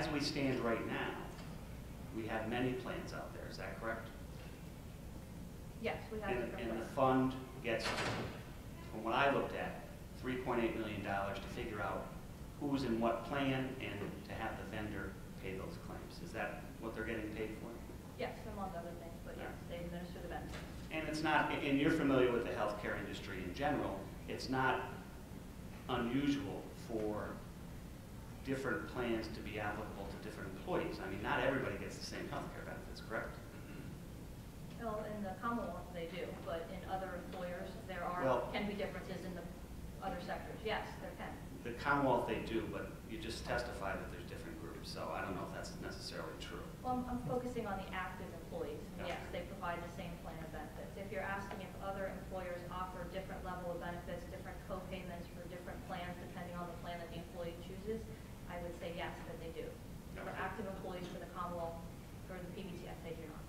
as we stand right now, we have many plans out there, is that correct? Yes, we have different And the plans. fund gets, from what I looked at, $3.8 million to figure out who's in what plan and to have the vendor pay those claims. Is that what they're getting paid for? Yes, among other things, but yes, they administer the benefits. And it's not, and you're familiar with the healthcare industry in general, it's not unusual for different plans to be applicable to different employees. I mean, not everybody gets the same healthcare benefits, correct? Well, in the Commonwealth they do, but in other employers there can be differences in the other sectors. Yes, there can. The Commonwealth they do, but you just testified that there's different groups, so I don't know if that's necessarily true. Well, I'm focusing on the active employees. And Okay. yes, they provide the same plan of benefits. If you're asking if other employers offer different level of benefits, different co-payments for different plans depending on the plan that the employee chooses, I would say yes, that they do. For Okay. active employees for the Commonwealth, for the PBTF, they do not.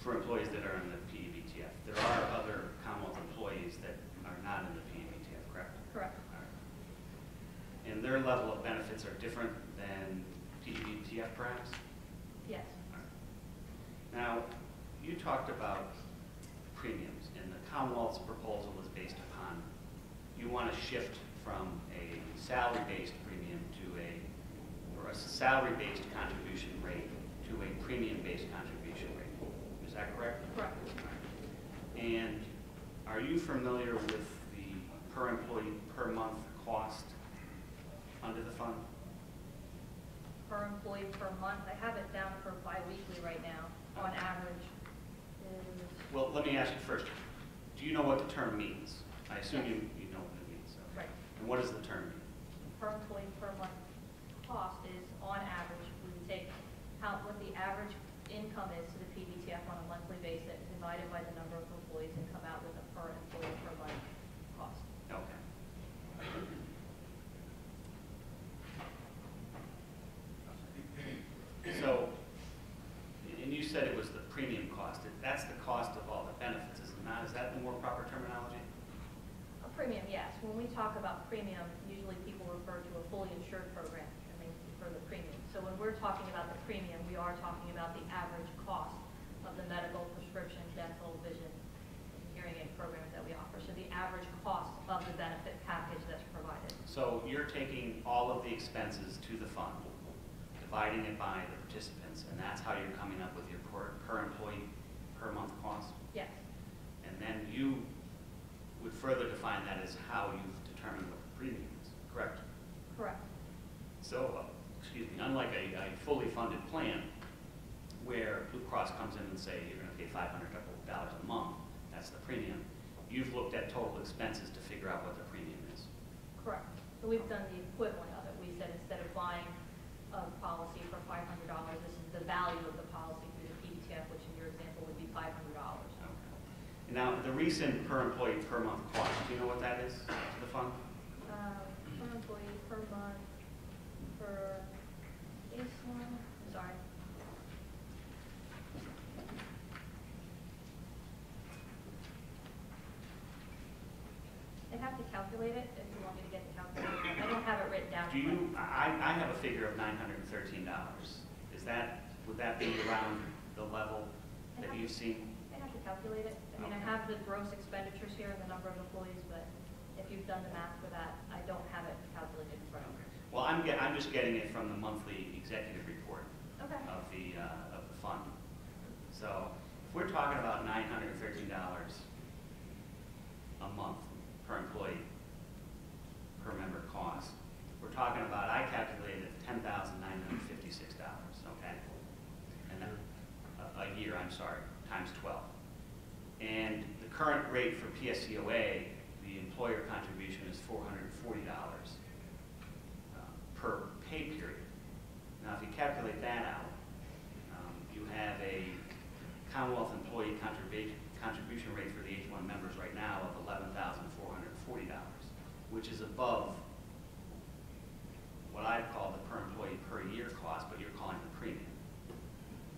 For employees that are in the PEBTF, there are other Commonwealth employees that are not in the PEBTF, correct? Correct. All right. And their level of benefits are different than PEBTF, perhaps? Yes. All right. Now, you talked about premiums, and the Commonwealth's proposal was based upon, you want to shift from a salary-based premium or a salary-based contribution rate to a premium-based contribution rate. Is that correct? Correct. And are you familiar with the per employee per month cost under the fund? Per employee per month, I have it down for bi-weekly right now, on average is, Well, let me ask you first. Do you know what the term means? I assume you know what it means. Okay. right, And what does the term mean? per employee per month cost is on average, we would take what the average income is to the PBTF on a monthly basis, divided by the number of employees, and come out with a per employee per month cost. Okay. So, and you said it was the premium cost. That's the cost of all the benefits, is it not? Is that the more proper terminology? A premium, yes. When we talk about premium, usually people refer to a fully insured program for the premium. So when we're talking about the premium, we are talking about the average cost of the medical, prescription, dental, vision, and hearing aid programs that we offer. So the average cost of the benefit package that's provided. So you're taking all of the expenses to the fund, dividing it by the participants, and that's how you're coming up with your per employee per month cost? Yes. And then you would further define that as how you've determined what the premium is, correct? Correct. So, excuse me, unlike a fully funded plan where Blue Cross comes in and say you're going to pay $500 a month, that's the premium, you've looked at total expenses to figure out what the premium is. Correct. So we've done the equivalent of it. We said instead of buying a policy for $500, this is the value of the policy through the PBTF, which in your example would be $500. Okay. Now, the recent per employee per month cost, do you know what that is to the fund? Per employee per month for H-1, sorry. I'd have to calculate it if you want me to get the calculator. I don't have it written down. Do you? I have a figure of $913. Is that, would that be around the level that you've seen? I'd have to calculate it. I mean, I have the gross expenditures here and the number of employees, but if you've done the math for that, I don't have it calculated in front of me. Well, I'm just getting it from the monthly executive report Okay. of the fund. So if we're talking about $913 a month per employee per member cost, we're talking about, I calculated $10,956, okay? And then a year, I'm sorry, times 12. And the current rate for PSCOA, the employer contribution is $440 per pay period. Now, if you calculate that out, you have a Commonwealth employee contribution rate for the H-1 members right now of $11,440, which is above what I'd call the per employee per year cost, but you're calling the premium.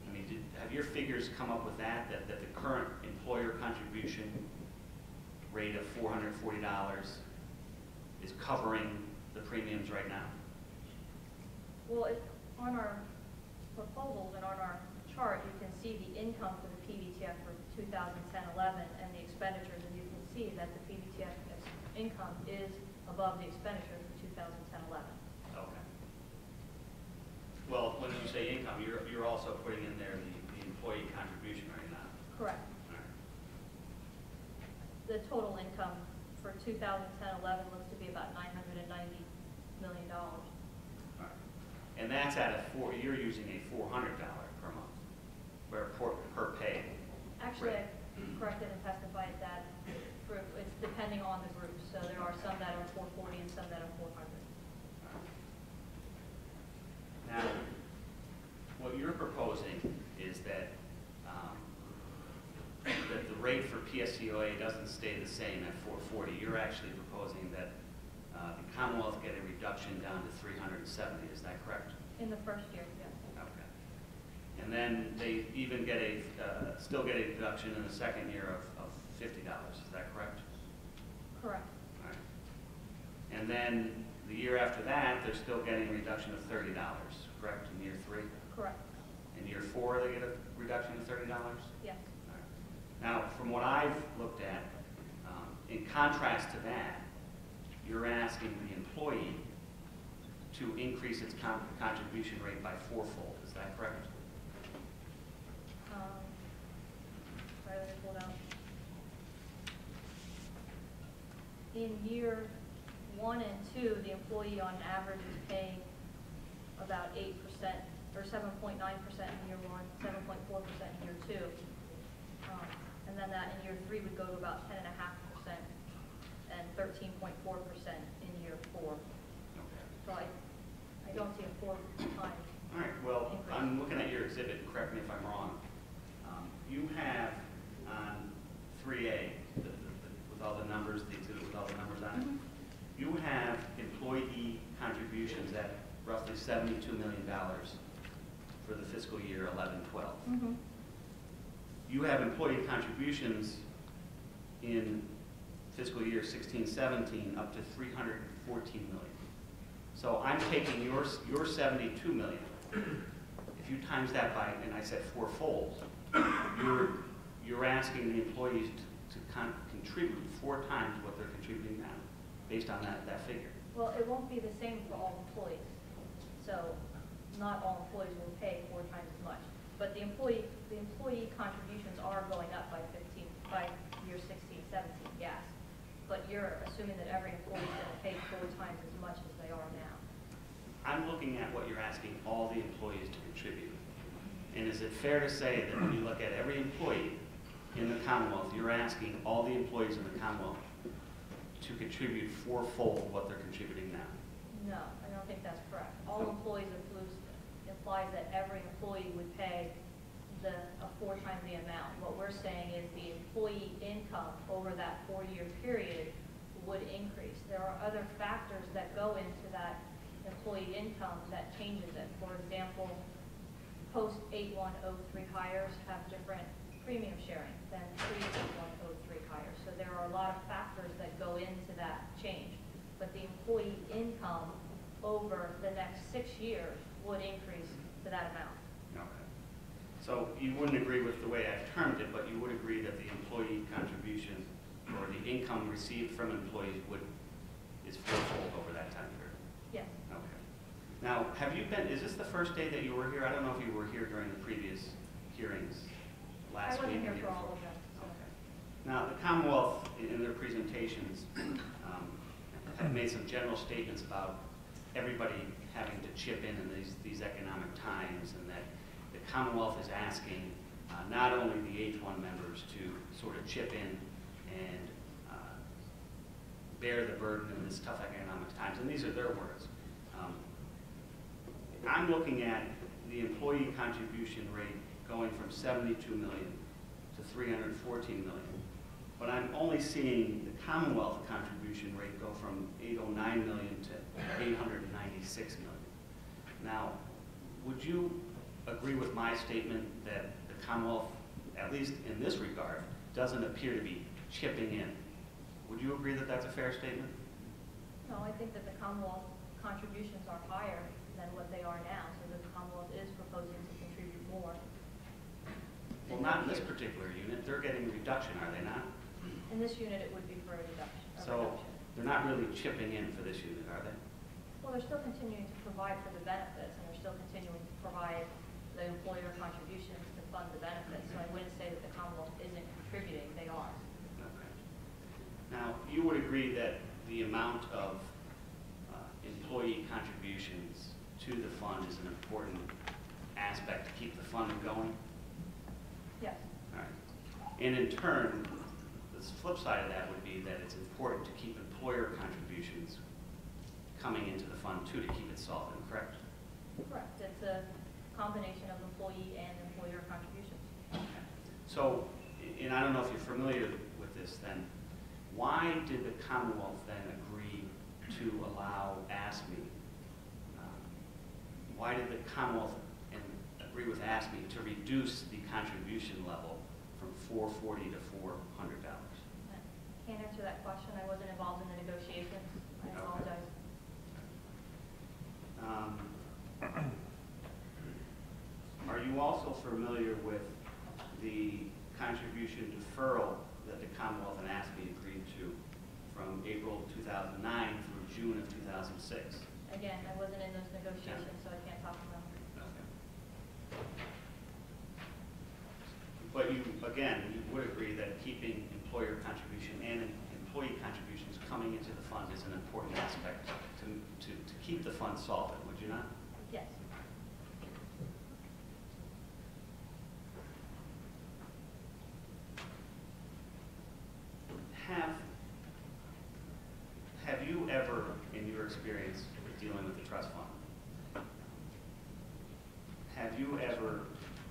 I mean, have your figures come up with that the current employer contribution rate of $440 is covering the premiums right now? Well, on our proposals and on our chart, you can see the income for the PVTF for 2010-11 and the expenditures, and you can see that the PVTF income is above the expenditures for 2010-11. Okay. Well, when you say income, you're also putting in there the employee contribution right now. Correct. All right. The total income for 2010-11 looks to be about $990 million. All right. And that's at you're using a $400 per month, per pay. Actually, Right. I corrected and testified that it's depending on the group. So there are some that are 440 and some that are 400. Now, what you're proposing is that that the rate for PSCOA doesn't stay the same at 440. You're actually proposing that the Commonwealth get a reduction down to 370. Is that correct? In the first year, yes. Okay. And then they even get still get a deduction in the second year of $50. Is that correct? Correct. All right. And then the year after that, they're still getting a reduction of $30, correct, in year 3? Correct. In year 4, they get a reduction of $30? Yes. All right. Now, from what I've looked at, in contrast to that, you're asking the employee to increase its contribution rate by 4-fold. Is that correct? Sorry, let me pull it out. In year 1 and 2, the employee on average is paying about 8% or 7.9% in year 1, 7.4% in year 2. And then that in year 3 would go to about 10.5% and 13.4% in year 4. Okay. So I don't see a 4 times. All right, well, increase. I'm looking at your exhibit, correct me if I'm wrong. You have on 3A, with all the numbers, the exhibit with all the numbers on it, you have employee contributions at roughly $72 million for the fiscal year 11-12. You have employee contributions in fiscal year 16-17 up to $314 million. So I'm taking your 72 million. If you times that by, and I said 4-fold, you're asking the employees to contribute 4 times what they're contributing now, based on that figure. Well, it won't be the same for all employees. So not all employees will pay 4 times as much. But the employee contributions are going up by year 16, 17, yes. But you're assuming that every employee is going to pay 4 times as much as they are now. I'm looking at what you're asking all the employees to contribute. And is it fair to say that when you look at every employee in the Commonwealth, you're asking all the employees in the Commonwealth to contribute 4-fold what they're contributing now? No, I don't think that's correct. All employees implies that every employee would pay a 4 times the amount. What we're saying is the employee income over that 4-year period would increase. There are other factors that go into that employee income that changes it. For example, post H-1 hires have different premium sharing than pre-H-1 hires. So there are a lot of factors that go into that change. But the employee income over the next 6 years would increase to that amount. Okay. So you wouldn't agree with the way I've termed it, but you would agree that the employee contribution or the income received from employees is 4-fold over that time period? Yes. Okay. Now, is this the first day that you were here? I don't know if you were here during the previous hearings last week. I wasn't here for all of them. So. Okay. Now, the Commonwealth, in their presentations, have made some general statements about everybody having to chip in these economic times, and that the Commonwealth is asking not only the H-1 members to sort of chip in and bear the burden in this tough economic times, and these are their words. I'm looking at the employee contribution rate going from 72 million to 314 million, but I'm only seeing the Commonwealth contribution rate go from 809 million to 896 million. Now, would you agree with my statement that the Commonwealth, at least in this regard, doesn't appear to be chipping in? Would you agree that that's a fair statement? No, I think that the Commonwealth contributions are higher than what they are now, so the Commonwealth is proposing to contribute more. Well, not in this particular unit. They're getting a reduction, are they not? In this unit, it would be for a reduction. So they're not really chipping in for this unit, are they? Well, they're still continuing to provide for the benefits, and they're still continuing to provide the employer contributions to fund the benefits. So I wouldn't say that the Commonwealth isn't contributing, they are. Okay. Now, you would agree that the amount of employee contributions to the fund is an important aspect to keep the fund going? Yes. All right. And in turn, the flip side of that would be that it's important to keep employer contributions coming into the fund too, to keep it solvent, correct? Correct. It's a combination of employee and employer contributions. Okay. So, and I don't know if you're familiar with this then, why did the Commonwealth then agree to allow ASME? Why did the Commonwealth agree with ASME to reduce the contribution level from $440 to $400? I can't answer that question. I wasn't involved in the negotiations. I apologize. Are you also familiar with the contribution deferral that the Commonwealth and ASME agreed to from April 2009 through June of 2006? Again, I wasn't in those negotiations, so I can't talk about them. Okay. But you, again, you would agree that keeping employer contribution and employee contributions coming into the fund is an important aspect to keep the fund solvent, would you not? Yes. Have you ever, in your experience with dealing with the trust fund, have you ever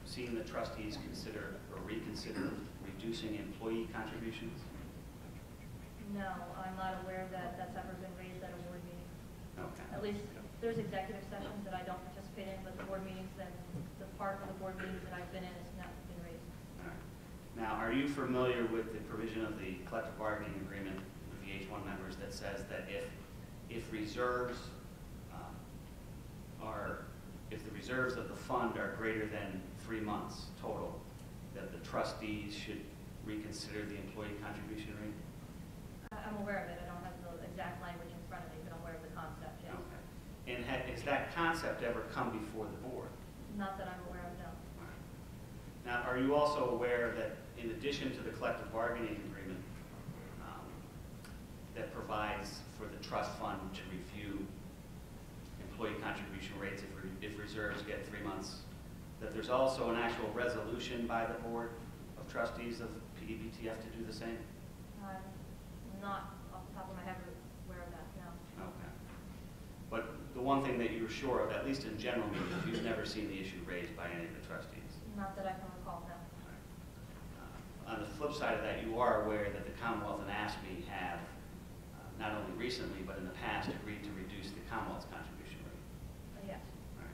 seen the trustees consider or reconsider reducing employee contributions? No, I'm not aware that that's ever been raised at a board meeting. Okay. At least there's executive sessions that I don't participate in, but the board meetings, then the part of the board meetings that I've been in has not been raised. All right. Now, are you familiar with the provision of the collective bargaining agreement with the H-1 members that says that if reserves if the reserves of the fund are greater than 3 months total, that the trustees should reconsider the employee contribution rate? I'm aware of it. I don't have the exact language in front of me, but I'm aware of the concept, yes. Okay. And has that concept ever come before the board? Not that I'm aware of, no. Now, are you also aware that in addition to the collective bargaining agreement that provides for the trust fund to review employee contribution rates if reserves get 3 months, that there's also an actual resolution by the board of trustees of PDBTF to do the same? I'm not off the top of my head aware of that, no. Okay. But the one thing that you're sure of, at least in general meetings, you've never seen the issue raised by any of the trustees? Not that I can recall, no. On the flip side of that, you are aware that the Commonwealth and ASME have, not only recently, but in the past, agreed to reduce the Commonwealth's contribution rate. Yes. All right.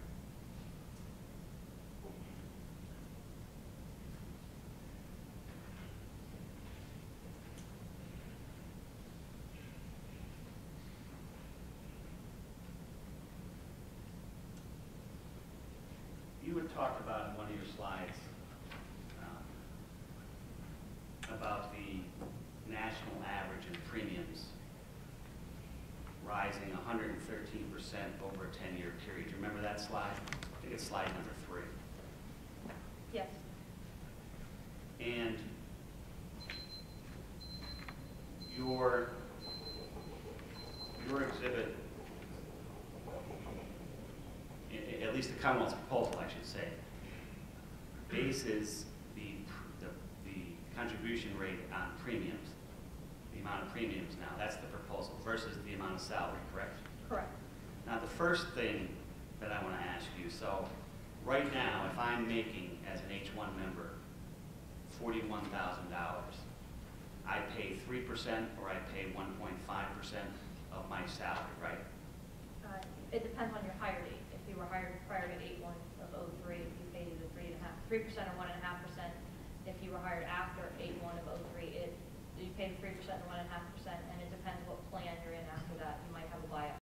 You had talked about in one of your slides about the national average in premiums rising 113% over a 10-year period. Do you remember that slide? I think it's slide number 3. Yes. And your exhibit, at least the Commonwealth's proposal, I should say, bases the contribution rate on premiums, the amount of premiums now. That's the proposal versus the amount of salary, correct? Correct. Now, the first thing that I want to ask you, so right now, if I'm making, as an H-1 member, $41,000, I pay 3% or I pay 1.5% of my salary, right? It depends on your hire date. If you were hired prior to 8/1 of 03, you paid either 3% or 1.5%. If you were hired after 8/1 of 03, you paid 3% or 1.5%